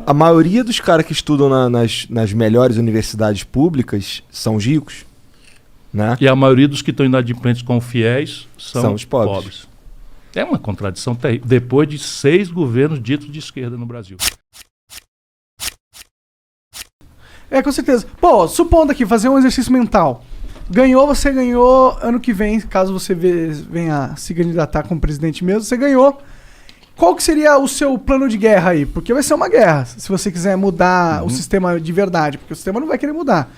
a maioria dos caras que estudam nas melhores universidades públicas são os ricos, né? E a maioria dos que estão inadimplentes com fiéis são os pobres. É uma contradição terrível, depois de 6 governos ditos de esquerda no Brasil. Com certeza. Pô, supondo aqui, fazer um exercício mental. Você ganhou ano que vem, caso você venha se candidatar como presidente mesmo, você ganhou. Qual que seria o seu plano de guerra aí? Porque vai ser uma guerra, se você quiser mudar o sistema de verdade, porque o sistema não vai querer mudar.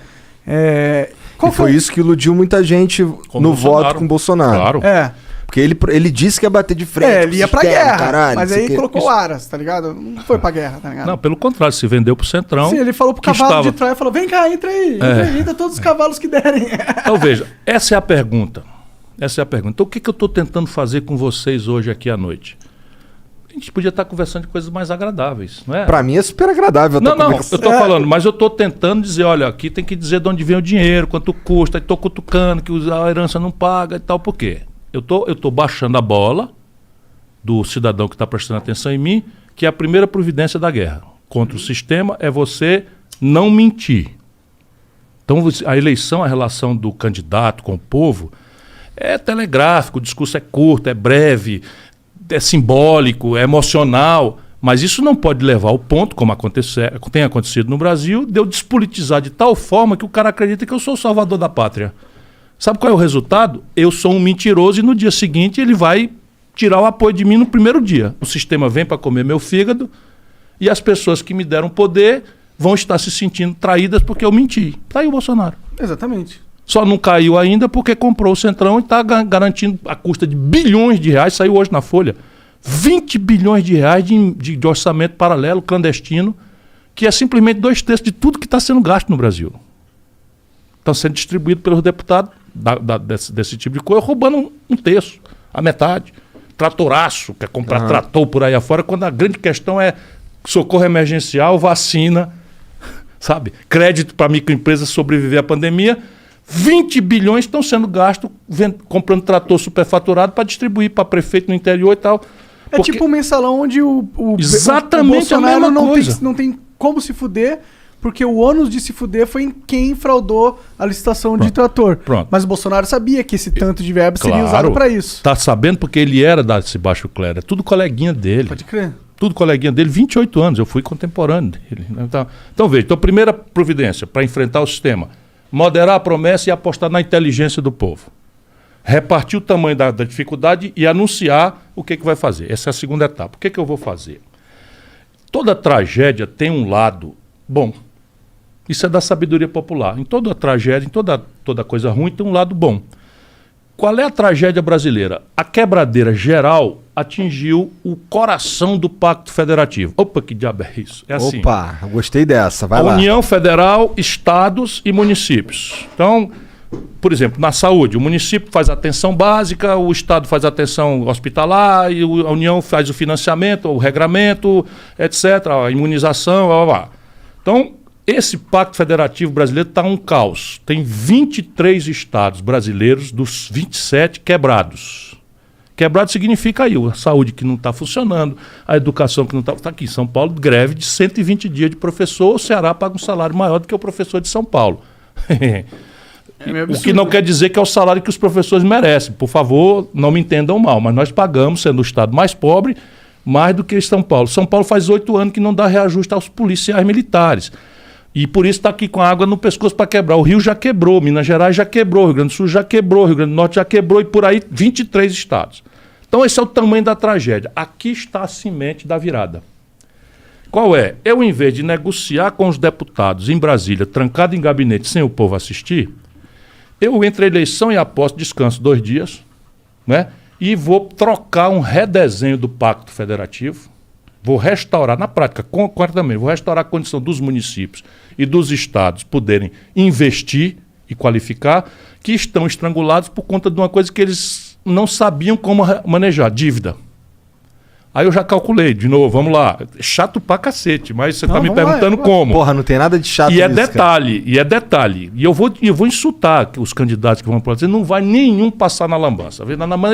E foi isso que iludiu muita gente no voto com o Bolsonaro. Claro. Porque ele disse que ia bater de frente. Ele ia pra guerra, caralho, mas aí colocou o Aras, tá ligado? Não foi pra guerra, tá ligado? Não, pelo contrário, se vendeu pro Centrão. Sim, ele falou pro cavalo de Troia, falou, vem cá, entra aí, entra todos os cavalos que derem. Então veja, essa é a pergunta. Então o que eu tô tentando fazer com vocês hoje aqui à noite? A gente podia estar conversando de coisas mais agradáveis, não é? Pra mim é super agradável. Não, eu tô falando, mas eu tô tentando dizer, olha, aqui tem que dizer de onde vem o dinheiro, quanto custa, e tô cutucando que a herança não paga e tal, por quê? Eu tô baixando a bola do cidadão que está prestando atenção em mim, que é a primeira providência da guerra contra o sistema é você não mentir. Então a eleição, a relação do candidato com o povo é telegráfico, o discurso é curto, é breve, é simbólico, é emocional, mas isso não pode levar ao ponto, como tem acontecido no Brasil, de eu despolitizar de tal forma que o cara acredita que eu sou o salvador da pátria. Sabe qual é o resultado? Eu sou um mentiroso e no dia seguinte ele vai tirar o apoio de mim no primeiro dia. O sistema vem para comer meu fígado e as pessoas que me deram poder vão estar se sentindo traídas porque eu menti. Tá aí o Bolsonaro. Exatamente. Só não caiu ainda porque comprou o Centrão e está garantindo a custa de bilhões de reais, saiu hoje na Folha, 20 bilhões de reais de orçamento paralelo, clandestino, que é simplesmente 2/3 de tudo que está sendo gasto no Brasil. Estão sendo distribuídos pelos deputados desse tipo de coisa, roubando um terço, a metade. Tratoraço, quer comprar trator por aí afora, quando a grande questão é socorro emergencial, vacina, sabe? Crédito para microempresas sobreviver à pandemia. 20 bilhões estão sendo gastos comprando trator superfaturado para distribuir para prefeito no interior e tal. Porque... tipo um mensalão onde o Exatamente o Bolsonaro a mesma coisa. não tem como se fuder, porque o ônus de se fuder foi em quem fraudou a licitação de trator. Pronto. Mas o Bolsonaro sabia que esse tanto de verba seria usado para isso. Tá sabendo porque ele era desse baixo clero. É tudo coleguinha dele. Pode crer. Tudo coleguinha dele, 28 anos. Eu fui contemporâneo dele. Então veja, primeira providência para enfrentar o sistema. Moderar a promessa e apostar na inteligência do povo. Repartir o tamanho da dificuldade e anunciar o que vai fazer. Essa é a segunda etapa. O que eu vou fazer? Toda tragédia tem um lado bom. Isso é da sabedoria popular. Em toda tragédia, em toda coisa ruim, tem um lado bom. Qual é a tragédia brasileira? A quebradeira geral atingiu o coração do Pacto Federativo. Opa, que diabo é isso? É assim. Opa, gostei dessa. Vai lá. União Federal, estados e municípios. Então, por exemplo, na saúde, o município faz a atenção básica, o estado faz a atenção hospitalar, e a União faz o financiamento, o regramento, etc., a imunização, blá, blá, blá. Então, esse Pacto Federativo brasileiro está um caos. Tem 23 estados brasileiros dos 27 quebrados. Quebrado significa aí a saúde que não está funcionando, a educação que não está... Está aqui em São Paulo, greve de 120 dias de professor, o Ceará paga um salário maior do que o professor de São Paulo. O que não quer dizer que é o salário que os professores merecem. Por favor, não me entendam mal, mas nós pagamos, sendo o estado mais pobre, mais do que São Paulo. São Paulo faz 8 anos que não dá reajuste aos policiais militares. E por isso está aqui com a água no pescoço para quebrar. O Rio já quebrou, Minas Gerais já quebrou, Rio Grande do Sul já quebrou, Rio Grande do Norte já quebrou e por aí 23 estados. Então esse é o tamanho da tragédia. Aqui está a semente da virada. Qual é? Eu, em vez de negociar com os deputados em Brasília, trancado em gabinete sem o povo assistir, eu entre a eleição e a posse descanso 2 dias, né? E vou trocar um redesenho do Pacto Federativo. Vou restaurar, na prática, concretamente, vou restaurar a condição dos municípios e dos estados poderem investir e qualificar, que estão estrangulados por conta de uma coisa que eles não sabiam como manejar, dívida. Aí eu já calculei, de novo, vamos lá. Chato pra cacete, mas você está me perguntando como. Porra, não tem nada de chato nisso, detalhe. E eu vou insultar os candidatos que vão para dizer, não vai nenhum passar na lambança.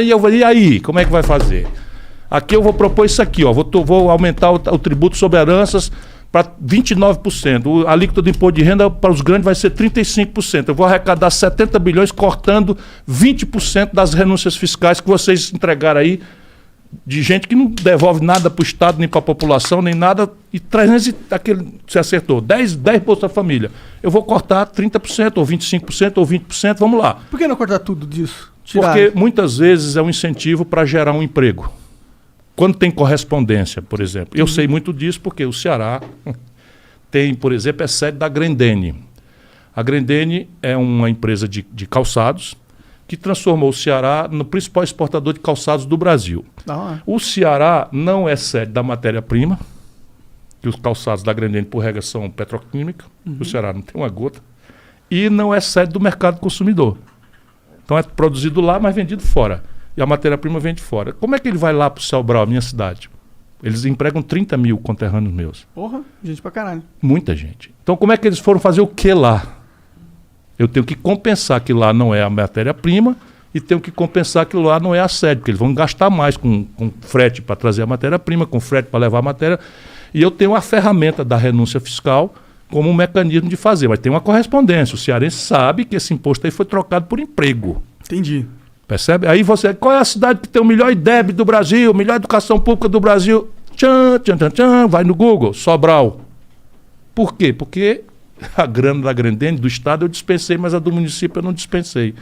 E eu vou, e aí, como é que vai fazer? Aqui eu vou propor isso aqui, ó. Vou aumentar o tributo sobre heranças para 29%. A alíquota do imposto de renda para os grandes vai ser 35%. Eu vou arrecadar 70 bilhões cortando 20% das renúncias fiscais que vocês entregaram aí, de gente que não devolve nada para o Estado, nem para a população, nem nada, e 300, você acertou, 10 Bolsa Família. Eu vou cortar 30%, ou 25%, ou 20%, vamos lá. Por que não cortar tudo disso? Tirar? Porque muitas vezes é um incentivo para gerar um emprego. Quando tem correspondência, por exemplo. Eu sei muito disso porque o Ceará tem, por exemplo, é sede da Grendene. A Grendene é uma empresa de calçados que transformou o Ceará no principal exportador de calçados do Brasil. O Ceará não é sede da matéria-prima, que os calçados da Grendene, por regra, são petroquímica. O Ceará não tem uma gota. E não é sede do mercado consumidor. Então é produzido lá, mas vendido fora. E a matéria-prima vem de fora. Como é que ele vai lá para o Sobral, minha cidade? Eles empregam 30 mil conterrâneos meus. Porra, gente pra caralho. Muita gente. Então como é que eles foram fazer o que lá? Eu tenho que compensar que lá não é a matéria-prima e tenho que compensar que lá não é a sede, porque eles vão gastar mais com frete para trazer a matéria-prima, com frete para levar a matéria. E eu tenho a ferramenta da renúncia fiscal como um mecanismo de fazer. Mas tem uma correspondência. O cearense sabe que esse imposto aí foi trocado por emprego. Entendi. Percebe? Aí você, qual é a cidade que tem o melhor IDEB do Brasil, melhor educação pública do Brasil? Vai no Google, Sobral. Por quê? Porque a grana da Grendene, do Estado, eu dispensei, mas a do município eu não dispensei.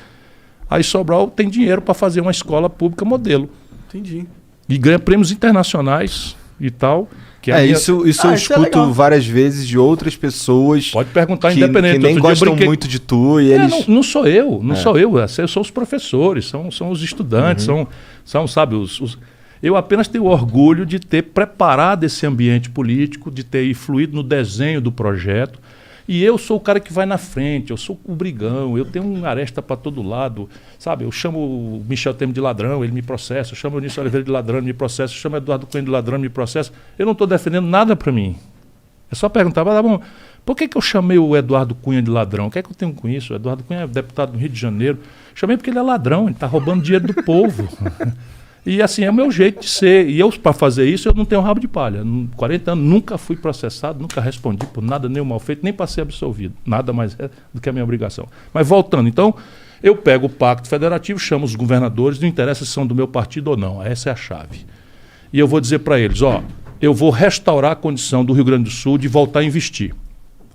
Aí Sobral tem dinheiro para fazer uma escola pública modelo. Entendi. E ganha prêmios internacionais e tal. Que isso eu escuto várias vezes de outras pessoas. Pode perguntar que, independente. Que nem gostam muito de tu e eles... Não sou eu, sou eu. São os professores, são os estudantes, são sabe, eu apenas tenho orgulho de ter preparado esse ambiente político, de ter influído no desenho do projeto. E eu sou o cara que vai na frente, eu sou o brigão, eu tenho uma aresta para todo lado, sabe? Eu chamo o Michel Temer de ladrão, ele me processa, eu chamo o Eunício Oliveira de ladrão, ele me processa, eu chamo o Eduardo Cunha de ladrão, ele me processa. Eu não estou defendendo nada para mim. É só perguntar, mas, bom, por que eu chamei o Eduardo Cunha de ladrão? O que é que eu tenho com isso? O Eduardo Cunha é deputado do Rio de Janeiro. Chamei porque ele é ladrão, ele está roubando dinheiro do povo. E assim, é o meu jeito de ser. E eu, para fazer isso, eu não tenho rabo de palha. 40 anos, nunca fui processado, nunca respondi por nada, nenhum mal feito, nem para ser absolvido. Nada mais é do que a minha obrigação. Mas voltando, então, eu pego o Pacto Federativo, chamo os governadores, não interessa se são do meu partido ou não. Essa é a chave. E eu vou dizer para eles, eu vou restaurar a condição do Rio Grande do Sul de voltar a investir.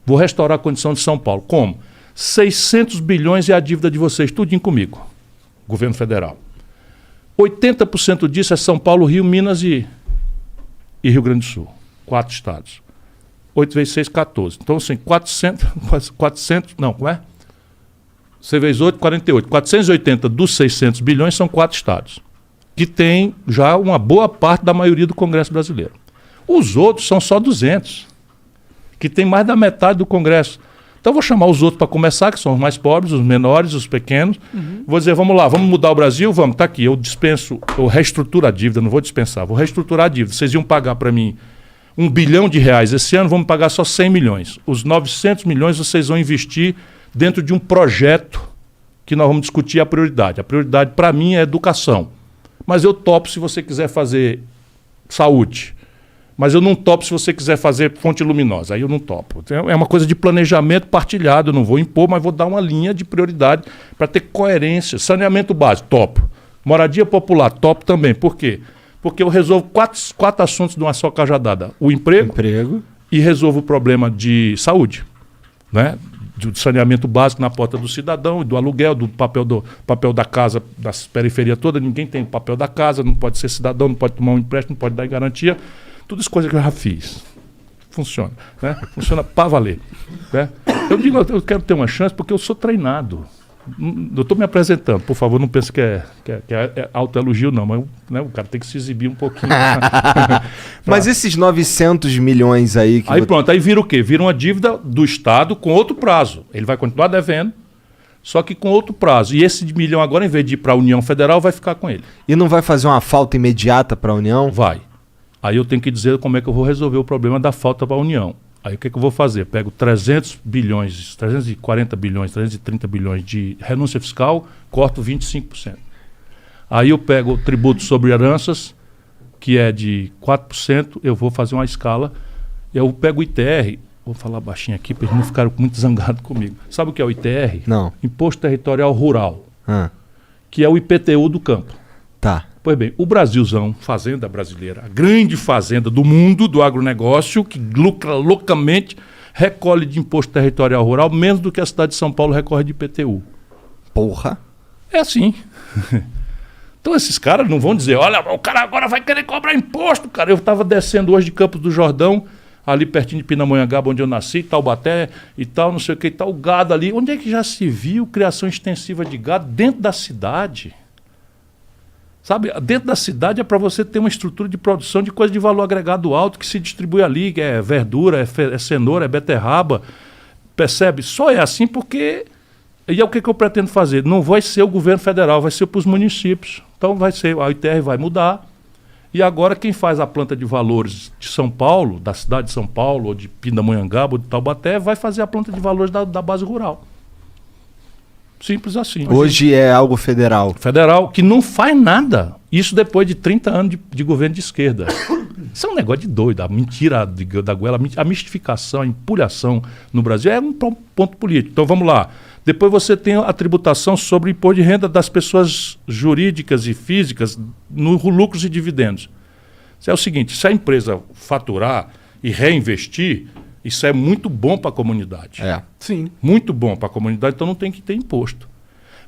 Vou restaurar a condição de São Paulo. Como? 600 bilhões é a dívida de vocês, tudinho comigo, governo federal. 80% disso é São Paulo, Rio, Minas e Rio Grande do Sul. 4 estados. 8 vezes 6, 14. Então, assim, 400, não, como é? 6 vezes 8, 48. 480 dos 600 bilhões são 4 estados, que tem já uma boa parte da maioria do Congresso brasileiro. Os outros são só 200, que tem mais da metade do Congresso. Então, eu vou chamar os outros para começar, que são os mais pobres, os menores, os pequenos. Vou dizer, vamos lá, vamos mudar o Brasil? Vamos, está aqui, eu reestruturo a dívida, não vou dispensar, vou reestruturar a dívida. Vocês iam pagar para mim R$1 bilhão esse ano, vamos pagar só 100 milhões. Os 900 milhões vocês vão investir dentro de um projeto que nós vamos discutir a prioridade. A prioridade para mim é educação. Mas eu topo se você quiser fazer saúde. Mas eu não topo se você quiser fazer fonte luminosa. Aí eu não topo. É uma coisa de planejamento partilhado. Eu não vou impor, mas vou dar uma linha de prioridade para ter coerência. Saneamento básico, topo. Moradia popular, topo também. Por quê? Porque eu resolvo quatro assuntos de uma só cajadada. O emprego. E resolvo o problema de saúde, né? Do saneamento básico na porta do cidadão, do aluguel, do papel da casa, das periferias todas. Ninguém tem papel da casa, não pode ser cidadão, não pode tomar um empréstimo, não pode dar garantia. Tudo isso coisa que eu já fiz. Funciona. Né? Funciona para valer. Né? Eu digo, eu quero ter uma chance porque eu sou treinado. Eu estou me apresentando. Por favor, não pense que é autoelogio, não. Mas né, o cara tem que se exibir um pouquinho. Mas esses 900 milhões aí... Aí pronto, aí vira o quê? Vira uma dívida do Estado com outro prazo. Ele vai continuar devendo, só que com outro prazo. E esse milhão agora, em vez de ir para a União Federal, vai ficar com ele. E não vai fazer uma falta imediata para a União? Vai. Aí eu tenho que dizer como é que eu vou resolver o problema da falta para a União. Aí o que eu vou fazer? Pego 300 bilhões, 340 bilhões, 330 bilhões de renúncia fiscal, corto 25%. Aí eu pego o tributo sobre heranças, que é de 4%, eu vou fazer uma escala Eu pego o ITR, vou falar baixinho aqui para eles não ficarem muito zangados comigo. Sabe o que é o ITR? Não. Imposto Territorial Rural, Ah, que é o IPTU do campo. tá. Pois bem, o Brasilzão, fazenda brasileira, a grande fazenda do mundo do agronegócio, que lucra loucamente, recolhe de imposto territorial rural menos do que a cidade de São Paulo recorre de IPTU. Porra. É assim. Então esses caras não vão dizer, olha, o cara agora vai querer cobrar imposto, cara. Eu estava descendo hoje de Campos do Jordão, ali pertinho de Pindamonhangaba, onde eu nasci, Taubaté e tal, não sei o que, e tal, gado ali. Onde é que já se viu criação extensiva de gado dentro da cidade? Sabe, dentro da cidade é para você ter uma estrutura de produção de coisa de valor agregado alto que se distribui ali, que é verdura, é cenoura, é beterraba, percebe? Só é assim porque... E é o que eu pretendo fazer? Não vai ser o governo federal, vai ser para os municípios. Então vai ser, a ITR vai mudar. E agora quem faz a planta de valores de São Paulo, da cidade de São Paulo, ou de Pindamonhangaba, ou de Taubaté, vai fazer a planta de valores da base rural. Simples assim. Hoje é algo federal. Federal, que não faz nada. Isso depois de 30 anos de governo de esquerda. Isso é um negócio de doido. A mentira da goela, a mistificação, a empulhação no Brasil é um ponto político. Então vamos lá. Depois você tem a tributação sobre o imposto de renda das pessoas jurídicas e físicas no lucros e dividendos. Isso é o seguinte, se a empresa faturar e reinvestir, isso é muito bom para a comunidade. É. Sim. Muito bom para a comunidade, então não tem que ter imposto.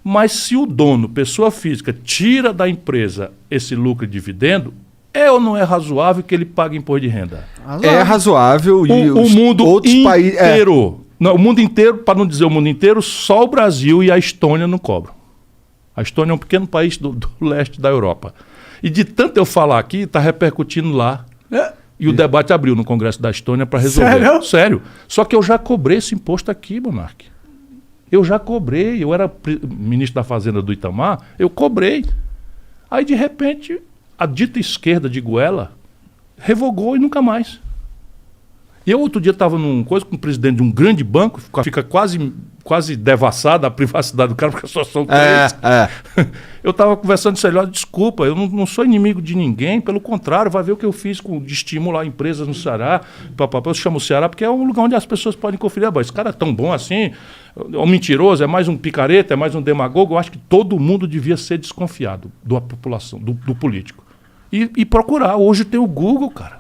Mas se o dono, pessoa física, tira da empresa esse lucro e dividendo, é ou não é razoável que ele pague imposto de renda? É razoável e O mundo outros países... inteiro. Não, o mundo inteiro, para não dizer o mundo inteiro, só o Brasil e a Estônia não cobram. A Estônia é um pequeno país do leste da Europa. E de tanto eu falar aqui, está repercutindo lá. E o debate abriu no Congresso da Estônia para resolver. Sério? Sério. Só que eu já cobrei esse imposto aqui, Monark. Eu já cobrei. Eu era ministro da Fazenda do Itamar, eu cobrei. Aí, de repente, a dita esquerda de Goela revogou e nunca mais. E eu outro dia estava num coisa com o presidente de um grande banco, fica quase devassada a privacidade do cara, porque só são três. Eu estava conversando com ele, desculpa, eu não sou inimigo de ninguém, pelo contrário, vai ver o que eu fiz de estimular empresas no Ceará. Eu chamo o Ceará porque é um lugar onde as pessoas podem conferir, esse cara é tão bom assim, é um mentiroso, é mais um picareta, é mais um demagogo. Eu acho que todo mundo devia ser desconfiado da população, do político. E procurar. Hoje tem o Google, cara.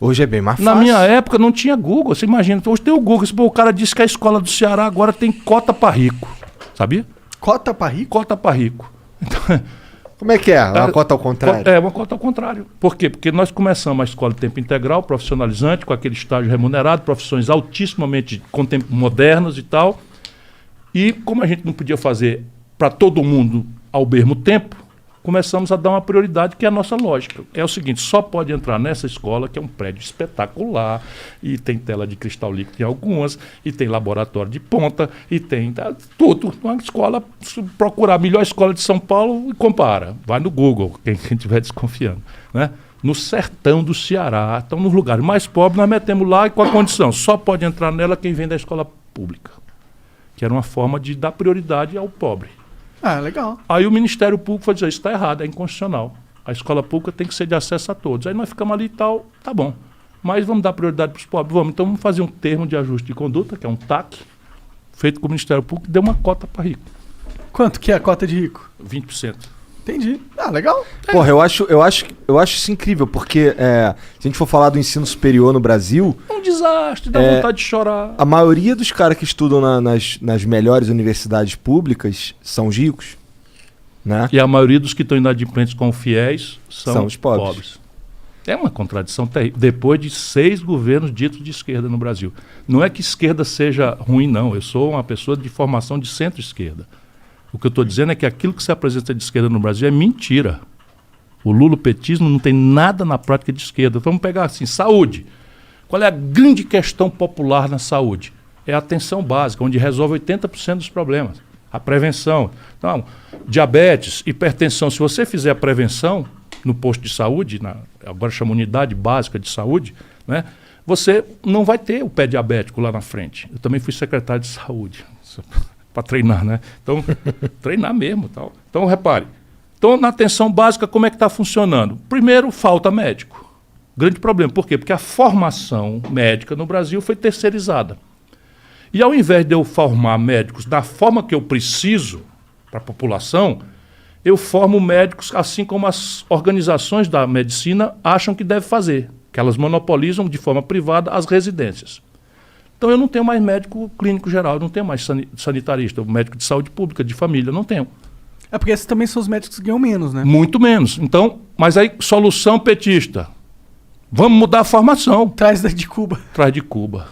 Hoje é bem mais fácil. Na minha época não tinha Google, você imagina. Hoje tem o Google. O cara disse que a escola do Ceará agora tem cota para rico. Sabia? Cota para rico? Cota para rico. Então, como é que é? Uma cota ao contrário? É, uma cota ao contrário. Por quê? Porque nós começamos a escola de tempo integral, profissionalizante, com aquele estágio remunerado, profissões altissimamente modernas e tal. E como a gente não podia fazer para todo mundo ao mesmo tempo, começamos a dar uma prioridade, que é a nossa lógica. É o seguinte, só pode entrar nessa escola, que é um prédio espetacular, e tem tela de cristal líquido em algumas, e tem laboratório de ponta, e tem tudo. Uma escola, se procurar a melhor escola de São Paulo, e compara. Vai no Google, quem estiver desconfiando. Né? No sertão do Ceará, então nos lugares mais pobres, nós metemos lá e com a condição, só pode entrar nela quem vem da escola pública, que era uma forma de dar prioridade ao pobre. Ah, legal. Aí o Ministério Público foi dizer, isso está errado, é inconstitucional. A escola pública tem que ser de acesso a todos. Aí nós ficamos ali e tal, tá bom. Mas vamos dar prioridade para os pobres? Vamos. Então vamos fazer um termo de ajuste de conduta, que é um TAC, feito com o Ministério Público, que deu uma cota para rico. Quanto que é a cota de rico? 20%. Entendi. Ah, legal. Porra, eu acho isso incrível, porque se a gente for falar do ensino superior no Brasil... É um desastre, dá vontade de chorar. A maioria dos caras que estudam nas melhores universidades públicas são ricos, né? E a maioria dos que estão inadimplentes com fiéis são os pobres. É uma contradição terrível. Depois de 6 governos ditos de esquerda no Brasil. Não é que esquerda seja ruim, não. Eu sou uma pessoa de formação de centro-esquerda. O que eu estou dizendo é que aquilo que se apresenta de esquerda no Brasil é mentira. O lulopetismo não tem nada na prática de esquerda. Então vamos pegar assim, saúde. Qual é a grande questão popular na saúde? É a atenção básica, onde resolve 80% dos problemas. A prevenção. Então, diabetes, hipertensão. Se você fizer a prevenção no posto de saúde, agora chama unidade básica de saúde, né, você não vai ter o pé diabético lá na frente. Eu também fui secretário de saúde. Para treinar, né? Então, treinar mesmo. Tal. Então, repare. Então, na atenção básica, como é que está funcionando? Primeiro, falta médico. Grande problema. Por quê? Porque a formação médica no Brasil foi terceirizada. E ao invés de eu formar médicos da forma que eu preciso para a população, eu formo médicos assim como as organizações da medicina acham que deve fazer, que elas monopolizam de forma privada as residências. Então eu não tenho mais médico clínico geral, eu não tenho mais sanitarista, médico de saúde pública, de família, não tenho. É porque esses também são os médicos que ganham menos, né? Muito menos. Então, mas aí, solução petista. Vamos mudar a formação. Traz de Cuba. Traz de Cuba.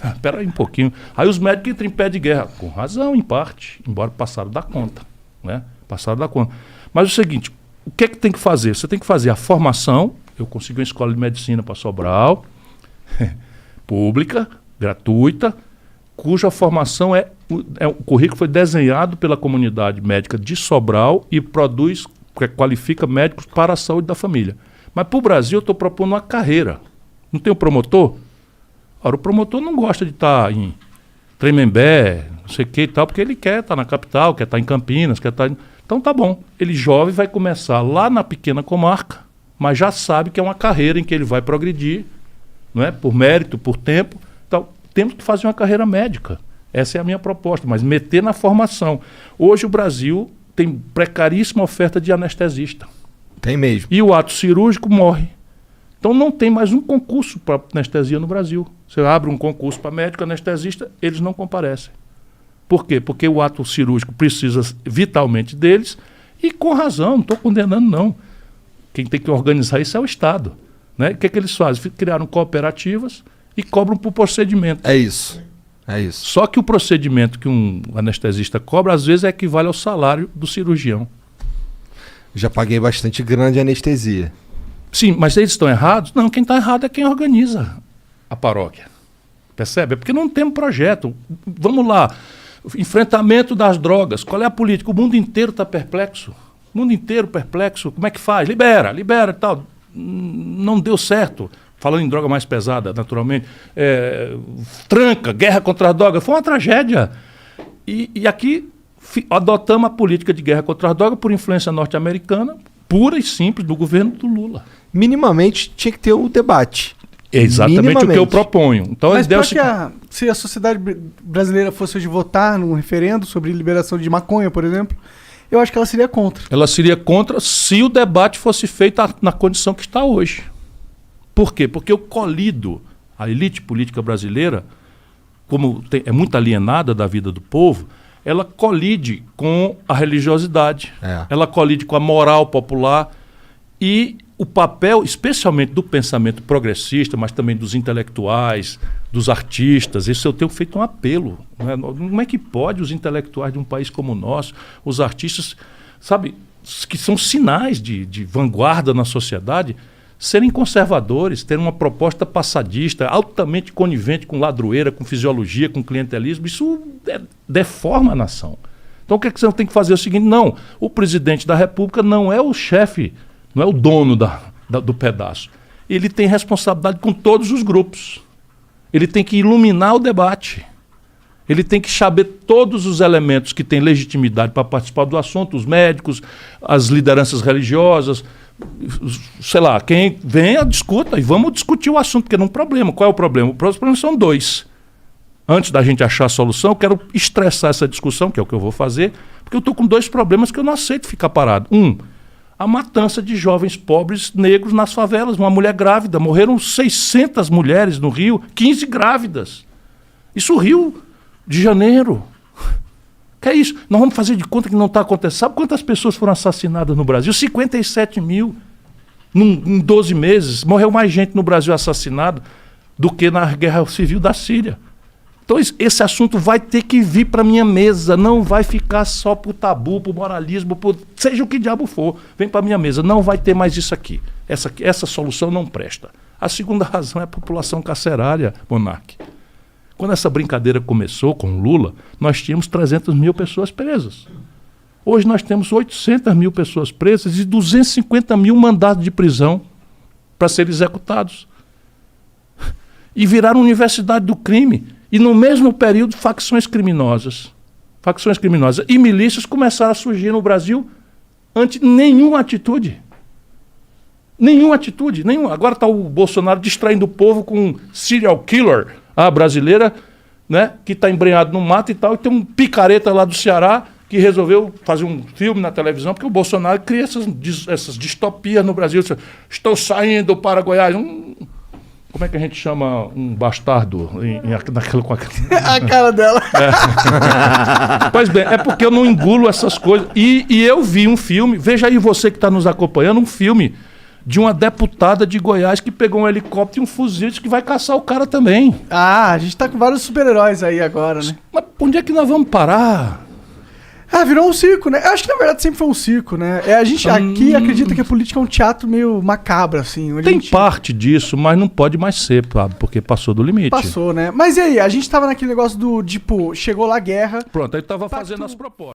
Espera aí um pouquinho. Aí os médicos entram em pé de guerra. Com razão, em parte. Embora passaram da conta. Né? Passaram da conta. Mas é o seguinte, o que é que tem que fazer? Você tem que fazer a formação. Eu consegui uma escola de medicina para Sobral. Pública, gratuita, cuja formação o currículo foi desenhado pela comunidade médica de Sobral e qualifica médicos para a saúde da família. Mas para o Brasil eu estou propondo uma carreira. Não tem um promotor? Ora, o promotor não gosta de estar em Tremembé, não sei o que e tal, porque ele quer estar na capital, quer estar em Campinas, quer estar... Então tá bom. Ele jovem vai começar lá na pequena comarca, mas já sabe que é uma carreira em que ele vai progredir, não é? Por mérito, por tempo. Então, temos que fazer uma carreira médica. Essa é a minha proposta, mas meter na formação. Hoje o Brasil tem precaríssima oferta de anestesista. Tem mesmo. E o ato cirúrgico morre. Então não tem mais um concurso para anestesia no Brasil. Você abre um concurso para médico anestesista, eles não comparecem. Por quê? Porque o ato cirúrgico precisa vitalmente deles e com razão, não estou condenando não. Quem tem que organizar isso é o Estado. Né? O que é que eles fazem? Criaram cooperativas e cobram por procedimento. É isso. É isso. Só que o procedimento que um anestesista cobra, às vezes, equivale ao salário do cirurgião. Já paguei bastante grana de anestesia. Sim, mas eles estão errados? Não, quem está errado é quem organiza a paróquia. Percebe? É porque não tem um projeto. Vamos lá. Enfrentamento das drogas. Qual é a política? O mundo inteiro está perplexo. O mundo inteiro perplexo. Como é que faz? Libera e tal. Não deu certo. Falando em droga mais pesada, naturalmente. Tranca, guerra contra a droga. Foi uma tragédia. E aqui adotamos a política de guerra contra a droga por influência norte-americana, pura e simples, do governo do Lula. Minimamente tinha que ter o debate. É exatamente o que eu proponho. Então, mas se a sociedade brasileira fosse hoje votar num referendo sobre liberação de maconha, por exemplo, eu acho que ela seria contra. Ela seria contra se o debate fosse feito na condição que está hoje. Por quê? Porque eu colido a elite política brasileira, como é muito alienada da vida do povo, ela colide com a religiosidade, ela colide com a moral popular e o papel, especialmente do pensamento progressista, mas também dos intelectuais, dos artistas. Isso eu tenho feito um apelo. Né? Como é que pode os intelectuais de um país como o nosso, os artistas, sabe, que são sinais de vanguarda na sociedade, serem conservadores, terem uma proposta passadista, altamente conivente com ladroeira, com fisiologia, com clientelismo? Isso deforma a nação. Então o que é que você tem que fazer? É o seguinte, não, o presidente da República não é o chefe, não é o dono do pedaço. Ele tem responsabilidade com todos os grupos. Ele tem que iluminar o debate. Ele tem que saber todos os elementos que têm legitimidade para participar do assunto, os médicos, as lideranças religiosas, sei lá, quem venha, discuta, e vamos discutir o assunto, porque não é um problema. Qual é o problema? Os problemas são dois. Antes da gente achar a solução, eu quero estressar essa discussão, que é o que eu vou fazer, porque eu estou com dois problemas que eu não aceito ficar parado. A matança de jovens pobres negros nas favelas. Uma mulher grávida, morreram 600 mulheres no Rio, 15 grávidas. Isso Rio de Janeiro. Que é isso? Nós vamos fazer de conta que não está acontecendo. Sabe quantas pessoas foram assassinadas no Brasil? 57 mil em 12 meses. Morreu mais gente no Brasil assassinada do que na guerra civil da Síria. Então esse assunto vai ter que vir para a minha mesa. Não vai ficar só por tabu, por moralismo, seja o que diabo for. Vem para a minha mesa. Não vai ter mais isso aqui. Essa solução não presta. A segunda razão é a população carcerária, Monark. Quando essa brincadeira começou com Lula, nós tínhamos 300 mil pessoas presas. Hoje nós temos 800 mil pessoas presas e 250 mil mandados de prisão para serem executados. E viraram universidade do crime. E no mesmo período, facções criminosas e milícias começaram a surgir no Brasil ante nenhuma atitude. Nenhuma atitude, nenhuma. Agora está o Bolsonaro distraindo o povo com um serial killer, a brasileira, né, que está embrenhado no mato e tal, e tem um picareta lá do Ceará que resolveu fazer um filme na televisão, porque o Bolsonaro cria essas distopias no Brasil. Estou saindo para Goiás. Como é que a gente chama um bastardo com A cara dela. Pois bem, é porque eu não engulo essas coisas. E eu vi um filme, veja aí você que está nos acompanhando, um filme de uma deputada de Goiás que pegou um helicóptero e um fuzil e disse que vai caçar o cara também. A gente tá com vários super-heróis aí agora, né? Mas onde é que nós vamos parar? Virou um circo, né? Eu acho que na verdade sempre foi um circo, né? A gente aqui acredita que a política é um teatro meio macabro, assim. Tem parte disso, mas não pode mais ser, porque passou do limite. Passou, né? Mas e aí? A gente tava naquele negócio do, tipo, chegou lá a guerra. Pronto, aí tava fazendo as propostas.